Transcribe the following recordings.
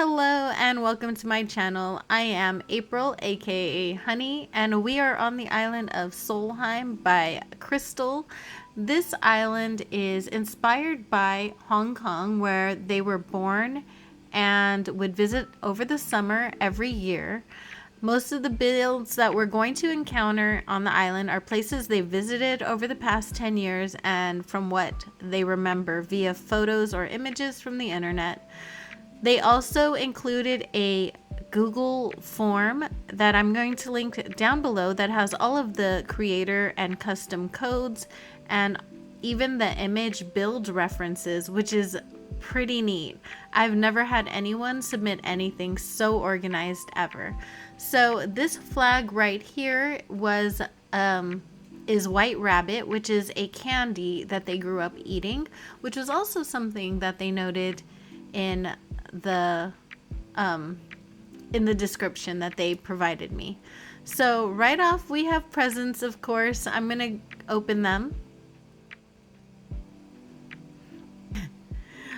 Hello and welcome to my channel. I am April, aka Honey, and we are on the island of Solheim by Crystal. This island is inspired by Hong Kong, where they were born and would visit over the summer every year. Most of the builds that we're going to encounter on the island are places they visited over the past 10 years and from what they remember via photos or images from the internet. They also included a Google form that I'm going to link down below that has all of the creator and custom codes and even the image build references, which is pretty neat. I've never had anyone submit anything so organized ever. So this flag right here is White Rabbit, which is a candy that they grew up eating, which was also something that they noted in the description that they provided me. So right off we have presents, of course. I'm gonna open them.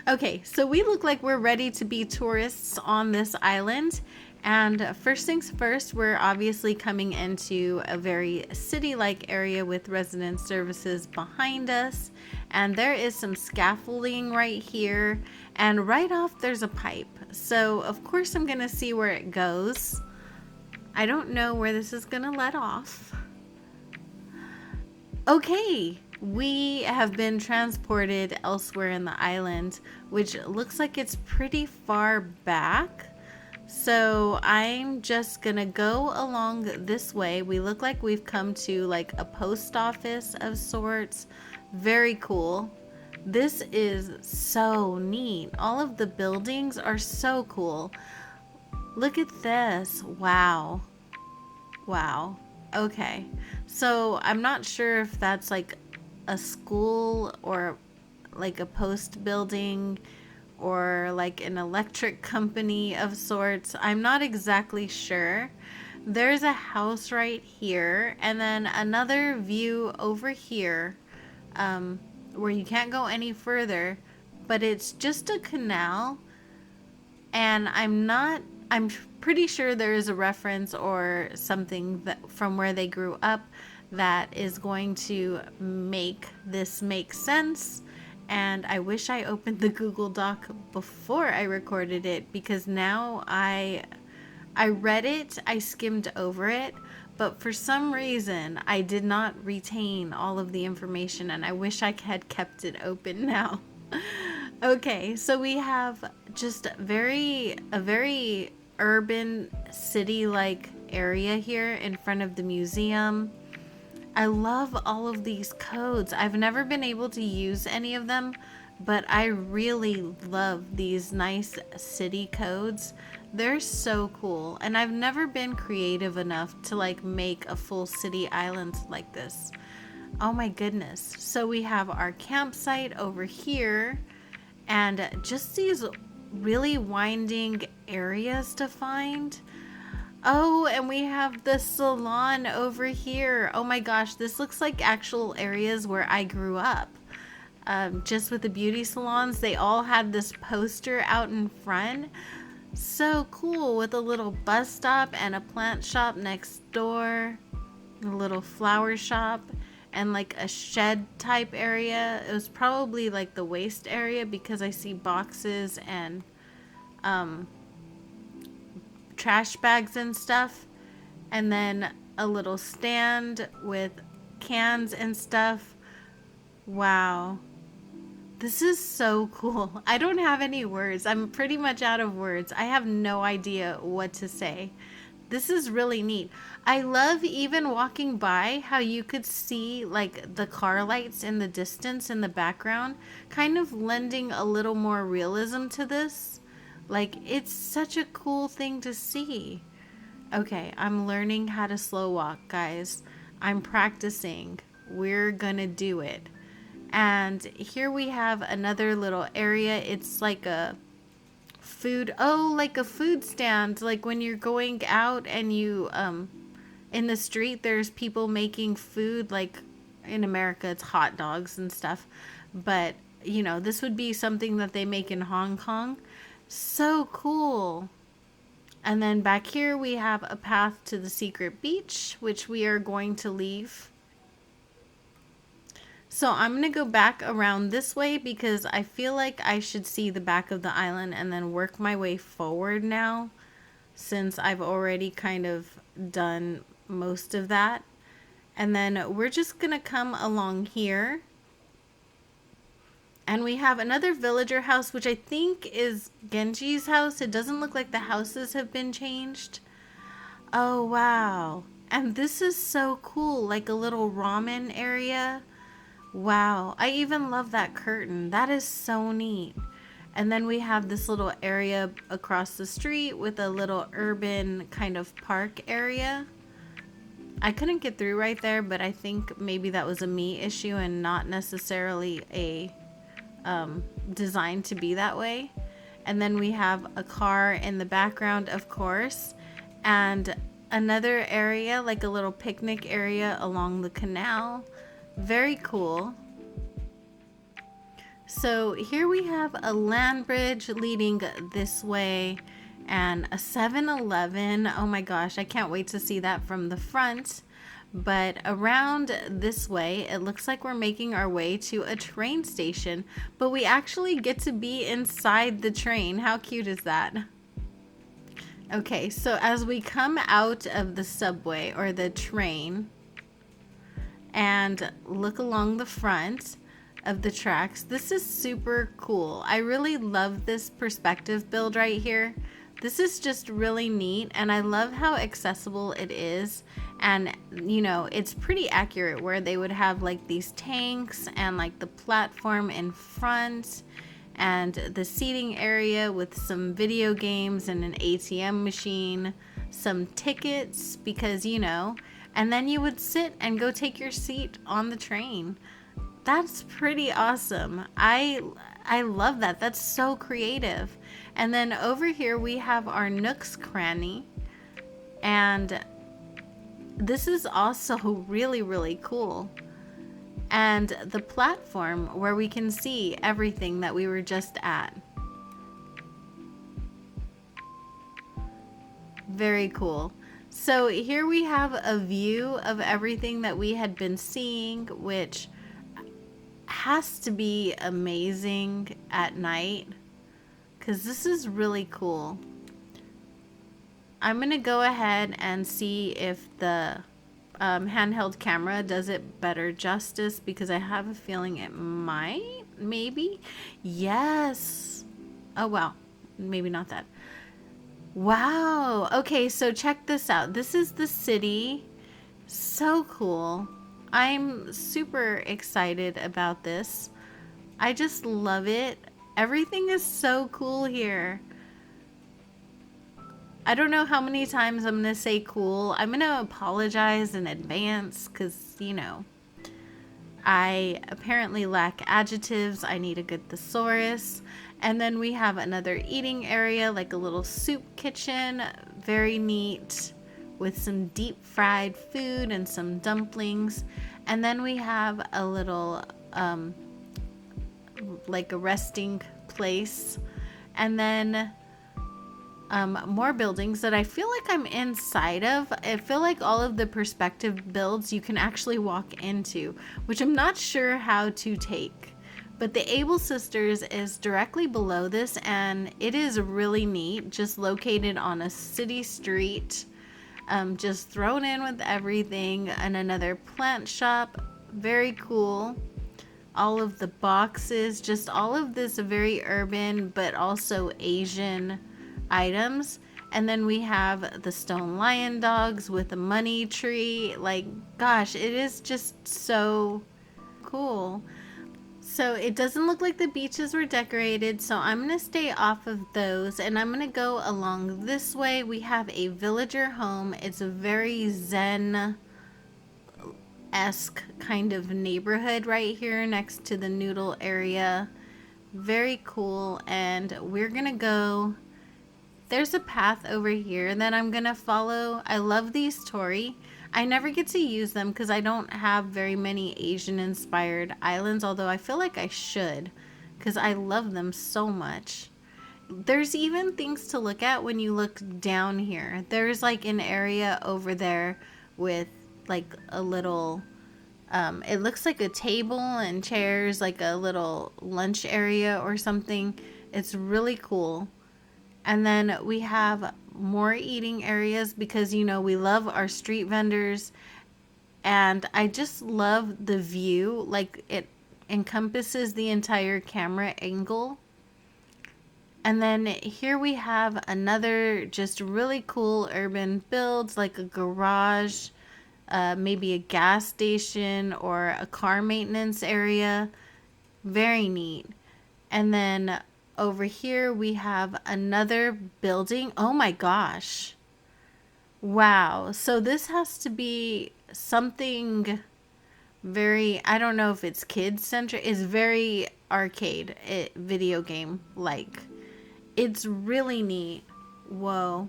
Okay, so we look like we're ready to be tourists on this island. And first things first, we're obviously coming into a very city-like area with resident services behind us. And there is some scaffolding right here. And right off, there's a pipe. So, of course, I'm going to see where it goes. I don't know where this is going to let off. Okay, we have been transported elsewhere in the island, which looks like it's pretty far back. So I'm just gonna go along this way. We look like we've come to like a post office of sorts. Very cool. This is so neat. All of the buildings are so cool. Look at this. Wow. Wow. Okay. So I'm not sure if that's like a school or like a post building or like an electric company of sorts. I'm not exactly sure. There's a house right here and then another view over here where you can't go any further, but it's just a canal. And I'm pretty sure there is a reference or something that from where they grew up that is going to make this make sense. And I wish I opened the Google Doc before I recorded it, because now I read it, I skimmed over it, but for some reason I did not retain all of the information, and I wish I had kept it open now. Okay, so we have just a very urban city-like area here in front of the museum. I love all of these codes. I've never been able to use any of them, but I really love these nice city codes. They're so cool, and I've never been creative enough to like make a full city island like this. Oh my goodness. So we have our campsite over here and just these really winding areas to find. Oh, and we have the salon over here. Oh my gosh, this looks like actual areas where I grew up. Just with the beauty salons, they all had this poster out in front. So cool, with a little bus stop and a plant shop next door. A little flower shop and like a shed type area. It was probably like the waste area because I see boxes and trash bags and stuff, and then a little stand with cans and stuff. Wow, this is so cool. I don't have any words. I'm pretty much out of words. I have no idea what to say. This is really neat. I love even walking by how you could see like the car lights in the distance in the background, kind of lending a little more realism to this. Like, it's such a cool thing to see. Okay, I'm learning how to slow walk, guys. I'm practicing. We're gonna do it. And here we have another little area. It's like a like a food stand. Like when you're going out and you, in the street, there's people making food. Like in America, it's hot dogs and stuff. But, you know, this would be something that they make in Hong Kong. So cool. And then back here we have a path to the secret beach, which we are going to leave. So I'm going to go back around this way because I feel like I should see the back of the island and then work my way forward now, since I've already kind of done most of that. And then we're just going to come along here. And we have another villager house, which I think is Genji's house. It doesn't look like the houses have been changed. Oh, wow. And this is so cool, like a little ramen area. Wow. I even love that curtain. That is so neat. And then we have this little area across the street with a little urban kind of park area. I couldn't get through right there, but I think maybe that was a me issue and not necessarily a designed to be that way. And then we have a car in the background, of course, and another area, like a little picnic area along the canal. Very cool. So here we have a land bridge leading this way and a 7-Eleven. Oh my gosh, I can't wait to see that from the front. But around this way, it looks like we're making our way to a train station, but we actually get to be inside the train. How cute is that? Okay, so as we come out of the subway or the train and look along the front of the tracks, this is super cool. I really love this perspective build right here. This is just really neat, and I love how accessible it is. And you know, it's pretty accurate where they would have like these tanks and like the platform in front and the seating area with some video games and an ATM machine, some tickets, because you know, and then you would sit and go take your seat on the train. That's pretty awesome. I love that. That's so creative. And then over here we have our Nook's Cranny, and this is also really, really cool. And the platform where we can see everything that we were just at. Very cool. So here we have a view of everything that we had been seeing, which has to be amazing at night, because this is really cool. I'm going to go ahead and see if the handheld camera does it better justice, because I have a feeling it might, maybe. Yes. Oh, wow. Maybe not that. Wow. Okay, so check this out. This is the city. So cool. I'm super excited about this. I just love it. Everything is so cool here. I don't know how many times I'm going to say cool. I'm going to apologize in advance because, you know, I apparently lack adjectives. I need a good thesaurus. And then we have another eating area, like a little soup kitchen. Very neat, with some deep fried food and some dumplings. And then we have a little, like a resting place. And then more buildings that I feel like I'm inside of. I feel like all of the perspective builds you can actually walk into, which I'm not sure how to take. But the Able Sisters is directly below this, and it is really neat, just located on a city street, just thrown in with everything. And another plant shop, very cool. All of the boxes, just all of this very urban but also Asian items. And then we have the stone lion dogs with a money tree. Like, gosh, it is just so cool. So it doesn't look like the beaches were decorated, so I'm going to stay off of those, and I'm going to go along this way. We have a villager home. It's a very zen-esque kind of neighborhood right here next to the noodle area. Very cool. And we're going to go, there's a path over here that I'm going to follow. I love these torii. I never get to use them because I don't have very many Asian inspired islands, although I feel like I should because I love them so much. there's even things to look at when you look down here. There's like an area over there with like a little, it looks like a table and chairs, like a little lunch area or something. It's really cool. And then we have more eating areas because, you know, we love our street vendors. And I just love the view. Like, it encompasses the entire camera angle. And then here we have another just really cool urban builds, like a garage, maybe a gas station or a car maintenance area. Very neat. And then over here we have another building. Oh my gosh. Wow. So this has to be something very, I don't know if it's kids centric. It's very arcade, video game like. It's really neat. Whoa.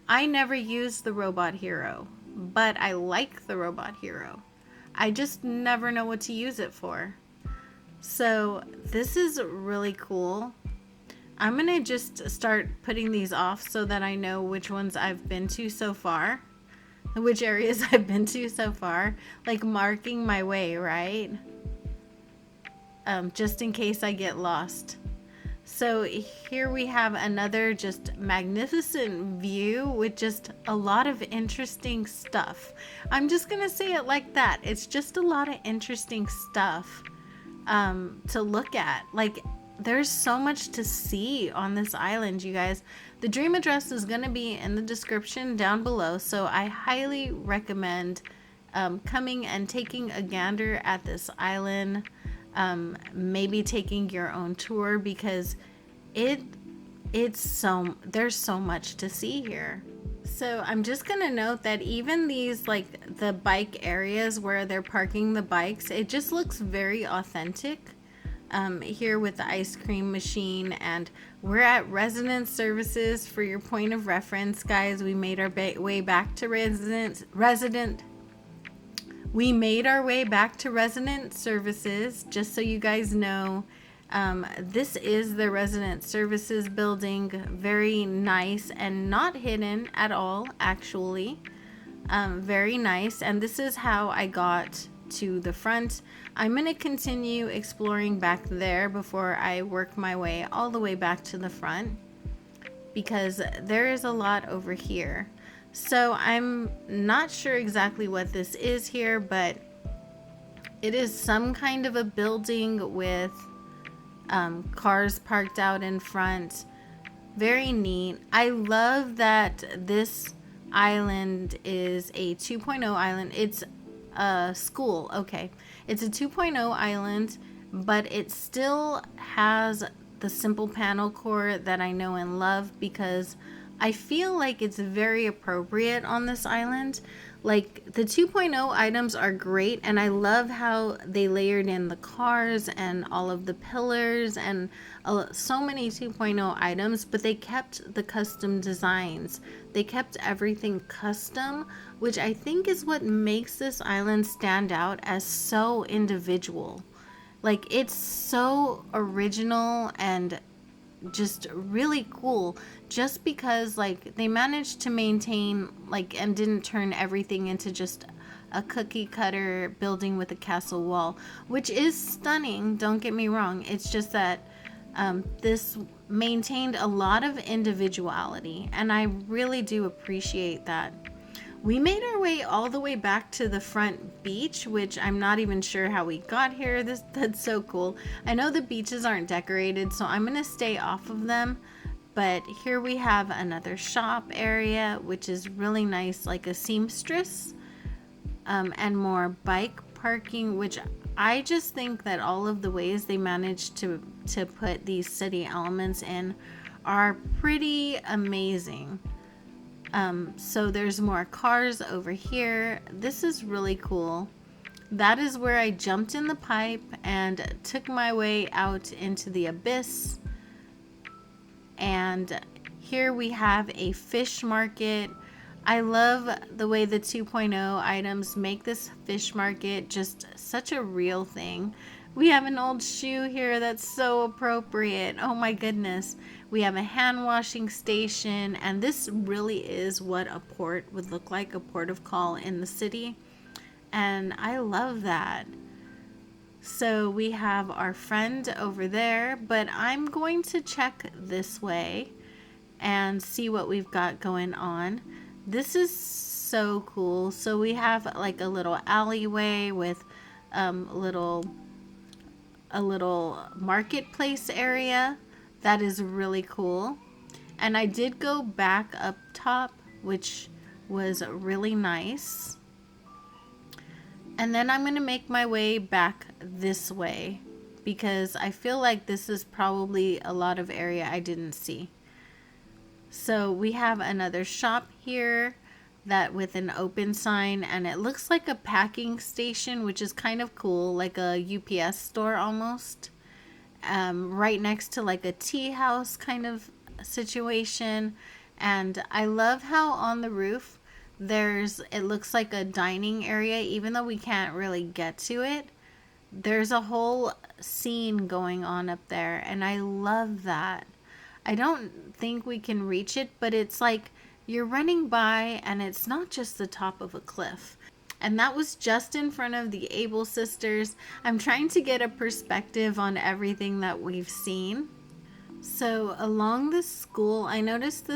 I never used the Robot Hero, but I like the Robot Hero. I just never know what to use it for. So this is really cool. I'm going to just start putting these off so that I know which ones I've been to so far. Which areas I've been to so far. Like marking my way, right? Just in case I get lost. So here we have another just magnificent view with just a lot of interesting stuff. I'm just going to say it like that. It's just a lot of interesting stuff to look at. Like, there's so much to see on this island, you guys. The dream address is going to be in the description down below, so I highly recommend coming and taking a gander at this island. Maybe taking your own tour, because there's so much to see here. So I'm just gonna note that even these, like the bike areas where they're parking the bikes, it just looks very authentic. Here with the ice cream machine, and we're at Resident Services for your point of reference, guys. We made our way back to We made our way back to Resident Services, just so you guys know. This is the Resident Services building. Very nice and not hidden at all, actually. Very nice. And this is how I got to the front. I'm going to continue exploring back there before I work my way all the way back to the front, because there is a lot over here. So I'm not sure exactly what this is here, but it is some kind of a building with cars parked out in front. Very neat. I love that this island is a 2.0 island. It's a school. Okay. It's a 2.0 island, but it still has the simple panel core that I know and love, because I feel like it's very appropriate on this island. Like, the 2.0 items are great, and I love how they layered in the cars and all of the pillars and so many 2.0 items, but they kept the custom designs. They kept everything custom, which I think is what makes this island stand out as so individual. Like, it's so original and just really cool, just because like they managed to maintain like and didn't turn everything into just a cookie cutter building with a castle wall, which is stunning, don't get me wrong. It's just that this maintained a lot of individuality, and I really do appreciate that. We made our way all the way back to the front beach, which I'm not even sure how we got here. That's so cool. I know the beaches aren't decorated, so I'm going to stay off of them. But here we have another shop area, which is really nice, like a seamstress, and more bike parking, which I just think that all of the ways they managed to put these city elements in are pretty amazing. So there's more cars over here. This is really cool. That is where I jumped in the pipe and took my way out into the abyss. And here we have a fish market. I love the way the 2.0 items make this fish market just such a real thing. We have an old shoe here that's so appropriate. Oh my goodness. We have a hand washing station, and this really is what a port would look like, a port of call in the city. And I love that. So we have our friend over there, but I'm going to check this way and see what we've got going on. This is so cool. So we have like a little alleyway with a little marketplace area. That is really cool. And I did go back up top, which was really nice. And then I'm going to make my way back this way because I feel like this is probably a lot of area I didn't see. So we have another shop here that with an open sign, and it looks like a packing station, which is kind of cool, like a UPS store almost. Right next to like a tea house kind of situation. And I love how on the roof it looks like a dining area, even though we can't really get to it. There's a whole scene going on up there, and I love that. I don't think we can reach it, but it's like you're running by and it's not just the top of a cliff. And that was just in front of the Able sisters. I'm trying to get a perspective on everything that we've seen. So along the school, I noticed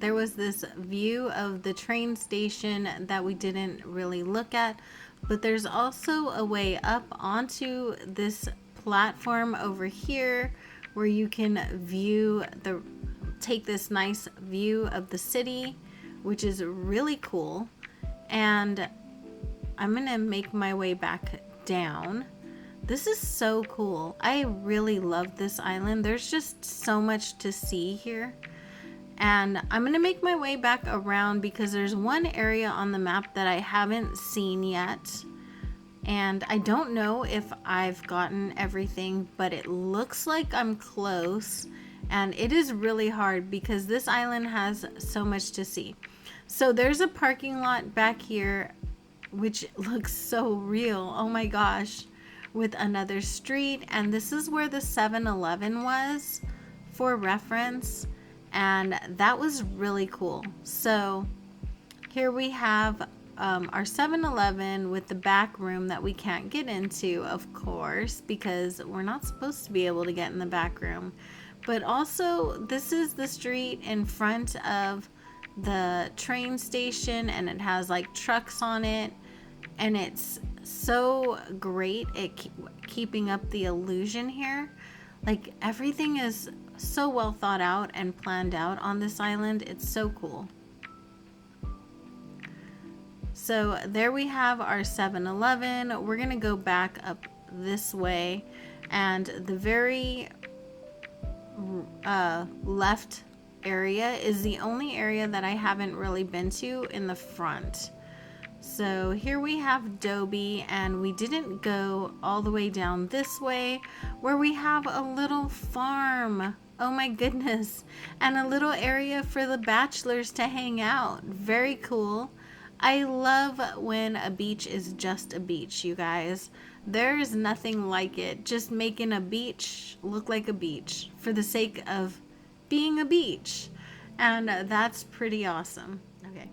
there was this view of the train station that we didn't really look at, but there's also a way up onto this platform over here where you can take this nice view of the city, which is really cool. And I'm gonna make my way back down. This is so cool. I really love this island. There's just so much to see here. And I'm going to make my way back around because there's one area on the map that I haven't seen yet. And I don't know if I've gotten everything, but it looks like I'm close. And it is really hard because this island has so much to see. So there's a parking lot back here, which looks so real. Oh my gosh. With another street, and this is where the 7-Eleven was for reference, and that was really cool. So here we have our 7-Eleven with the back room that we can't get into, of course, because we're not supposed to be able to get in the back room. But also, this is the street in front of the train station, and it has like trucks on it, and it's so great at keeping up the illusion here. Like everything is so well thought out and planned out on this island. It's so cool. So there we have our 7-Eleven. We're gonna go back up this way, and the very left area is the only area that I haven't really been to in the front. So here we have Dobie, and we didn't go all the way down this way where we have a little farm. Oh my goodness. And a little area for the bachelors to hang out. Very cool. I love when a beach is just a beach, you guys. There's nothing like it. Just making a beach look like a beach for the sake of being a beach. And that's pretty awesome. Okay.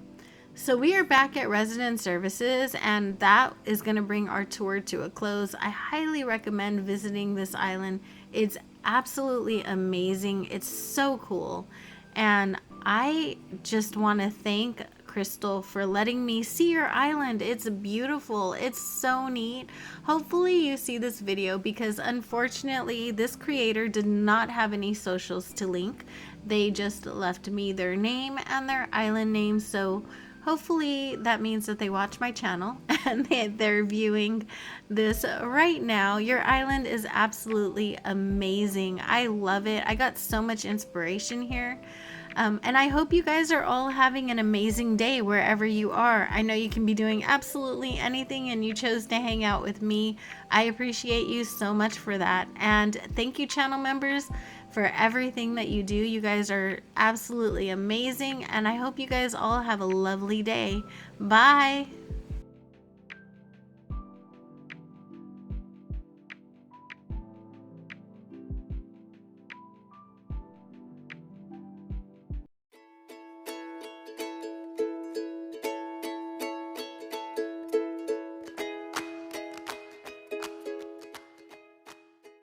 So we are back at Resident Services, and that is going to bring our tour to a close. I highly recommend visiting this island. It's absolutely amazing. It's so cool. And I just want to thank Crystal for letting me see your island. It's beautiful. It's so neat. Hopefully you see this video because unfortunately this creator did not have any socials to link. They just left me their name and their island name, so hopefully that means that they watch my channel and they're viewing this right now. Your island is absolutely amazing. I love it. I got so much inspiration here. And I hope you guys are all having an amazing day wherever you are. I know you can be doing absolutely anything and you chose to hang out with me. I appreciate you so much for that. And thank you, channel members, for everything that you do. You guys are absolutely amazing. And I hope you guys all have a lovely day. Bye.